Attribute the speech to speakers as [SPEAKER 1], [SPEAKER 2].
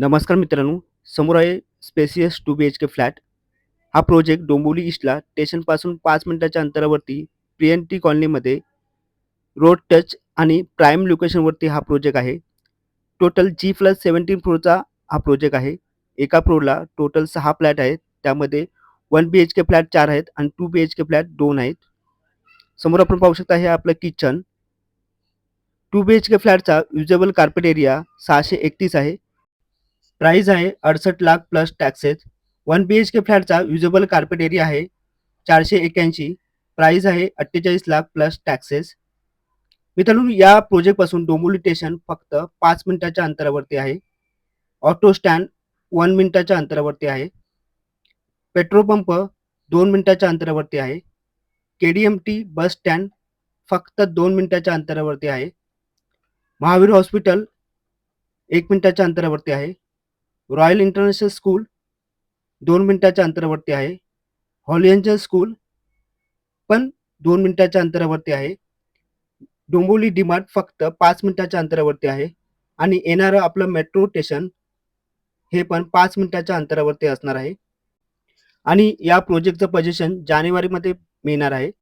[SPEAKER 1] नमस्कार मित्रांनो, समोर आहे स्पेसियस 2 BHK फ्लॅट. हा प्रोजेक्ट डोंबिवली ईस्टला स्टेशनपासून 5 मिनिटाच्या अंतरावरती पी-एन-टी कॉलनीमध्ये रोड टच आणि प्राईम लोकेशनवरती हा प्रोजेक्ट आहे. टोटल G+17 फ्लोअरचा हा प्रोजेक्ट आहे. एका फ्लोअरला टोटल 6 फ्लॅट आहेत. त्यामध्ये 1 BHK फ्लॅट 4 आहेत आणि 2 BHK फ्लॅट 2 आहेत. समोर आपण पाहू शकता हे आपलं किचन. 2 BHK फ्लॅटचा युजेबल कार्पेट एरिया 631 आहे. प्राइस आहे 68 लाख प्लस टॅक्सेस. 1 BHK फ्लॅटचा युजेबल कार्पेट एरिया आहे 481. प्राइस आहे 48 लाख प्लस टॅक्सेस. मित्रांनो, या प्रोजेक्टपासून डोंबिवली स्टेशन फक्त 5 मिनिटाच्या अंतरावरती आहे. ऑटो स्टँड 1 मिनिटाच्या अंतरावरती आहे. पेट्रोल पंप 2 मिनिटाच्या अंतरावरती आहे. KDMT बस स्टँड फक्त 2 मिनिटाच्या अंतरावरती आहे. महावीर हॉस्पिटल 1 मिनिटाच्या अंतरावरती आहे. रॉयल इंटरनॅशनल स्कूल 2 मिनिटाच्या अंतरावरती आहे. हॉली एंजल स्कूल पण 2 मिनिटाच्या अंतरावरती आहे. डोंबिवली डी-मार्ट फक्त 5 मिनिटाच्या अंतरावरती आहे आणि येणारं आपलं मेट्रो स्टेशन हे पण 5 मिनिटाच्या अंतरावरती असणार आहे आणि या प्रोजेक्टचं पोझिशन जानेवारीमध्ये मिळणार आहे.